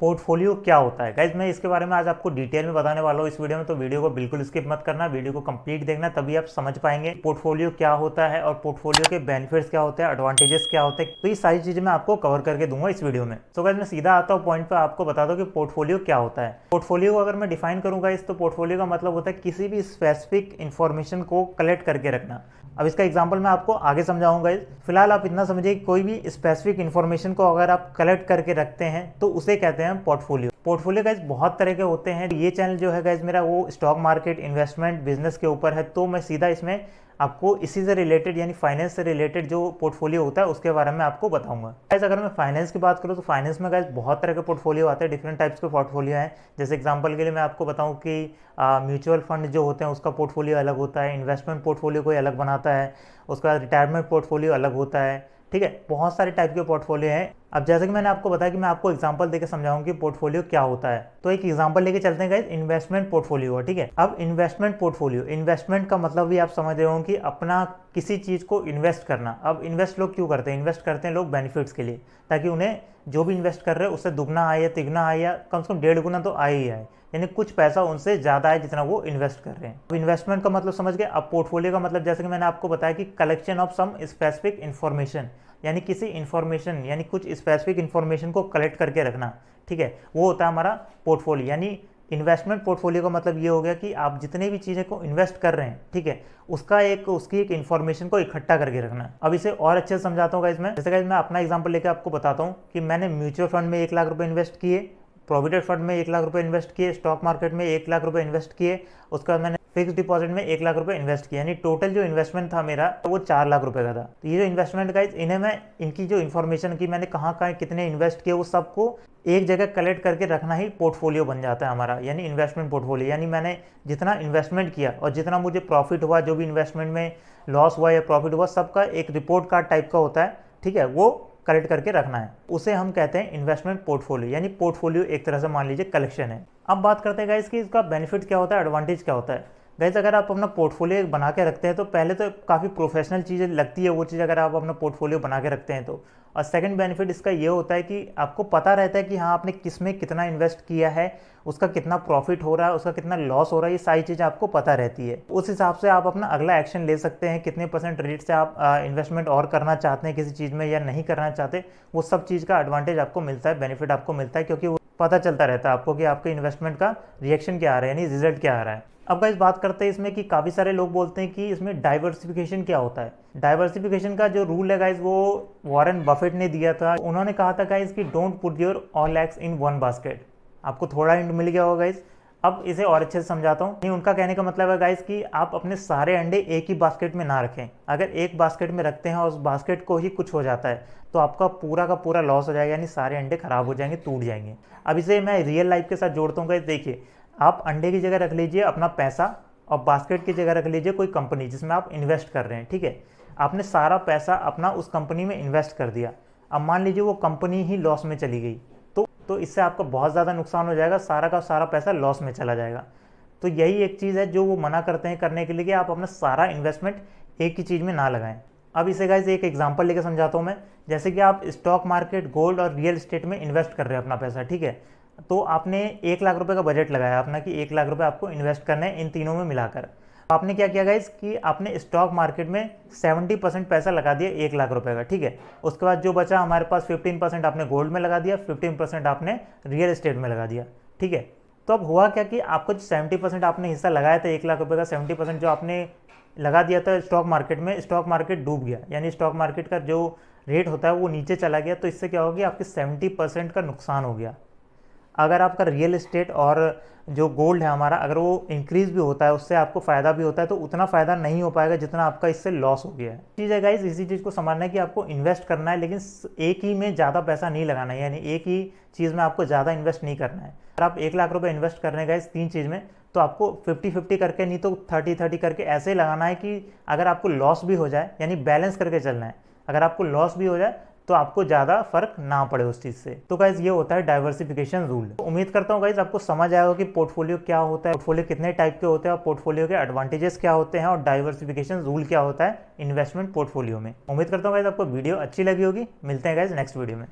Portfolio क्या होता है गाइज, मैं इसके बारे में आज आपको डिटेल में बताने वाला हूँ इस वीडियो में, तो वीडियो को बिल्कुल स्किप मत करना, वीडियो को कंप्लीट देखना, तभी आप समझ पाएंगे पोर्टफोलियो क्या होता है और पोर्टफोलियो के बेनिफिट्स क्या होते हैं, एडवांटेजेस क्या होते हैं। तो ये सारी चीजें मैं आपको कवर करके दूंगा इस वीडियो में। तो गाइज मैं सीधा आता हूँ पॉइंट पर, आपको बता दो कि पोर्टफोलियो क्या होता है। पोर्टफोलियो को अगर मैं डिफाइन करूंगा इस, तो पोर्टफोलियो का मतलब होता है किसी भी स्पेसिफिक इंफॉर्मेशन को कलेक्ट करके रखना। अब इसका एग्जांपल मैं आपको आगे समझाऊंगा। फिलहाल आप इतना समझिए कि कोई भी स्पेसिफिक इन्फॉर्मेशन को अगर आप कलेक्ट करके रखते हैं तो उसे कहते हैं पोर्टफोलियो। पोर्टफोलियो गाइज बहुत तरह के होते हैं। ये चैनल जो है गाइज मेरा वो स्टॉक मार्केट, इन्वेस्टमेंट, बिजनेस के ऊपर है, तो मैं सीधा इसमें आपको इसी से रिलेटेड यानी फाइनेंस से रिलेटेड जो पोर्टफोलियो होता है उसके बारे में आपको बताऊंगा। गाइज अगर मैं फाइनेंस की बात करूँ तो फाइनेंस में गाइज बहुत तरह के पोर्टफोलियो आते हैं, डिफरेंट टाइप्स के पोर्टफोलियो हैं। जैसे एग्जांपल के लिए मैं आपको बताऊं कि म्यूचुअल फंड जो होते हैं उसका पोर्टफोलियो अलग होता है, इन्वेस्टमेंट पोर्टफोलियो कोई अलग बनाता है, उसके बाद रिटायरमेंट पोर्टफोलियो अलग होता है। ठीक है, बहुत सारे टाइप के पोर्टफोलियो हैं। अब जैसे कि मैंने आपको बताया कि मैं आपको एग्जांपल देकर समझाऊं कि पोर्टफोलियो क्या होता है, तो एक एग्जांपल लेके चलते हैं गाइस, इन्वेस्टमेंट पोर्टफोलियो। ठीक है, अब इन्वेस्टमेंट पोर्टफोलियो, इन्वेस्टमेंट का मतलब भी आप समझ रहे हो कि अपना किसी चीज को इन्वेस्ट करना। अब इन्वेस्ट लोग क्यों करते हैं? इन्वेस्ट करते हैं लोग बेनिफिट्स के लिए, ताकि उन्हें जो भी इन्वेस्ट कर रहे हैं उससे दुगना आए या तिगना आए या कम से कम 1.5 गुना तो आए ही आए, यानी कुछ पैसा उनसे ज्यादा है जितना वो इन्वेस्ट कर रहे हैं। अब इन्वेस्टमेंट का मतलब समझ गए। अब पोर्टफोलियो का मतलब जैसे कि मैंने आपको बताया कि collection of some specific information, यानी किसी इन्फॉर्मेशन यानी कुछ स्पेसिफिक इन्फॉर्मेशन को कलेक्ट करके रखना। ठीक है, वो होता है हमारा पोर्टफोलियो। यानी इन्वेस्टमेंट पोर्टफोलियो का मतलब ये हो गया कि आप जितने भी चीज़ें को इन्वेस्ट कर रहे हैं, ठीक है, उसकी एक इन्फॉर्मेशन को इकट्ठा करके रखना। अब इसे और अच्छे से समझाता हूँ गाइस मैं। जैसे गाइस मैं अपना एग्जांपल लेकर आपको बताता हूँ कि मैंने म्यूचुअल फंड में 1 लाख रुपए इन्वेस्ट किए, प्रोविडेंट फंड में 1 लाख रुपए इन्वेस्ट किए, स्टॉक मार्केट में 1 लाख रुपए इन्वेस्ट किए, उसके बाद मैंने फिक्स डिपॉजिट में 1 लाख रुपए इन्वेस्ट किया, यानी टोटल जो इन्वेस्टमेंट था मेरा वो 4 लाख रुपए का था। तो ये जो इन्वेस्टमेंट गाइस, इन्हें मैं इनकी जो इन्फॉर्मेशन की मैंने कहाँ कहाँ कितने इन्वेस्ट किए वो सबको एक जगह कलेक्ट करके रखना ही पोर्टफोलियो बन जाता है हमारा, यानी इन्वेस्टमेंट पोर्टफोलियो। यानी मैंने जितना इन्वेस्टमेंट किया और जितना मुझे प्रॉफिट हुआ, जो भी इन्वेस्टमेंट में लॉस हुआ या प्रॉफिट हुआ, सबका एक रिपोर्ट कार्ड टाइप का होता है। ठीक है, वो कलेक्ट करके रखना है, उसे हम कहते हैं इन्वेस्टमेंट पोर्टफोलियो। यानी पोर्टफोलियो एक तरह से मान लीजिए कलेक्शन है। अब बात करते हैं गाइस कि इसका बेनिफिट क्या होता है, एडवांटेज क्या होता है। गाइस अगर आप अपना पोर्टफोलियो बना के रखते हैं तो पहले तो काफ़ी प्रोफेशनल चीज़ें लगती है वो चीज़, अगर आप अपना पोर्टफोलियो बना के रखते हैं तो। और सेकंड बेनिफिट इसका ये होता है कि आपको पता रहता है कि हाँ आपने किस में कितना इन्वेस्ट किया है, उसका कितना प्रॉफिट हो रहा है, उसका कितना लॉस हो रहा है, ये सारी चीज़ें आपको पता रहती है। उस हिसाब से आप अपना अगला एक्शन ले सकते हैं, कितने % रेट से आप इन्वेस्टमेंट और करना चाहते हैं किसी चीज़ में या नहीं करना चाहते, वो सब चीज़ का एडवांटेज आपको मिलता है, बेनिफिट आपको मिलता है, क्योंकि वो पता चलता रहता है आपको कि आपके इन्वेस्टमेंट का रिएक्शन क्या आ रहा है, यानी रिजल्ट क्या आ रहा है। अब गाइस बात करते हैं इसमें कि काफ़ी सारे लोग बोलते हैं कि इसमें डाइवर्सिफिकेशन क्या होता है। डाइवर्सिफिकेशन का जो रूल है गाइस वो वॉरेन बफेट ने दिया था। उन्होंने कहा था गाइस कि don't put your all eggs in one basket. आपको थोड़ा हिंट मिल गया होगा गाइस। अब इसे और अच्छे से समझाता हूँ। उनका कहने का मतलब है गाइस कि आप अपने सारे अंडे एक ही बास्केट में ना रखें। अगर एक बास्केट में रखते हैं और उस बास्केट को ही कुछ हो जाता है तो आपका पूरा का पूरा लॉस हो जाएगा, यानी सारे अंडे खराब हो जाएंगे, टूट जाएंगे। अब इसे मैं रियल लाइफ के साथ जोड़ता हूँ गाइस। देखिए, आप अंडे की जगह रख लीजिए अपना पैसा और बास्केट की जगह रख लीजिए कोई कंपनी जिसमें आप इन्वेस्ट कर रहे हैं। ठीक है, आपने सारा पैसा अपना उस कंपनी में इन्वेस्ट कर दिया। अब मान लीजिए वो कंपनी ही लॉस में चली गई, तो इससे आपका बहुत ज़्यादा नुकसान हो जाएगा, सारा का सारा पैसा लॉस में चला जाएगा। तो यही एक चीज़ है जो वो मना करते हैं करने के लिए कि आप अपना सारा इन्वेस्टमेंट एक ही चीज़ में ना लगाएं। अब इसे गाइस एक एग्जांपल लेकर समझाता हूँ मैं। जैसे कि आप स्टॉक मार्केट, गोल्ड और रियल एस्टेट में इन्वेस्ट कर रहे हैं अपना पैसा। ठीक है, तो आपने 1 लाख रुपए का बजट लगाया अपना कि 1 लाख रुपए आपको इन्वेस्ट करने हैं इन तीनों में मिलाकर। आपने क्या किया गाइस कि आपने स्टॉक मार्केट में 70% पैसा लगा दिया 1 लाख रुपए का। ठीक है, उसके बाद जो बचा हमारे पास 15% आपने गोल्ड में लगा दिया, 15% आपने रियल एस्टेट में लगा दिया। ठीक है, तो अब हुआ क्या कि आपको जो 70% आपने हिस्सा लगाया था 1 लाख रुपए का, 70% जो आपने लगा दिया था स्टॉक मार्केट में, स्टॉक मार्केट डूब गया, यानी स्टॉक मार्केट का जो रेट होता है वो नीचे चला गया। तो इससे क्या होगा, आपके 70% का नुकसान हो गया। अगर आपका रियल एस्टेट और जो गोल्ड है हमारा, अगर वो इंक्रीज भी होता है, उससे आपको फ़ायदा भी होता है, तो उतना फ़ायदा नहीं हो पाएगा जितना आपका इससे लॉस हो गया है। चीज़ है गाइस, इसी चीज़ को समझना है कि आपको इन्वेस्ट करना है, लेकिन एक ही में ज़्यादा पैसा नहीं लगाना है, यानी एक ही चीज़ में आपको ज़्यादा इन्वेस्ट नहीं करना है। अगर आप 1 लाख रुपये इन्वेस्ट कर रहे हैं गाइस 3 चीज़ में, तो आपको 50-50 करके, नहीं तो 30-30 करके ऐसे लगाना है कि अगर आपको लॉस भी हो जाए, यानी बैलेंस करके चलना है। अगर आपको लॉस भी हो जाए तो आपको ज़्यादा फर्क ना पड़े उस चीज़ से। तो गाइज ये होता है डाइवर्सिफिकेशन रूल। तो उम्मीद करता हूँ गाइज आपको समझ आया होगा कि पोर्टफोलियो क्या होता है, पोर्टफोलियो कितने टाइप के होते हैं और पोर्टफोलियो के एडवांटेजेस क्या होते हैं और डाइवर्सिफिकेशन रूल क्या होता है इन्वेस्टमेंट पोर्टफोलियो में। उम्मीद करता हूँ गाइज आपको वीडियो अच्छी लगी होगी। मिलते हैं गाइज नेक्स्ट वीडियो में।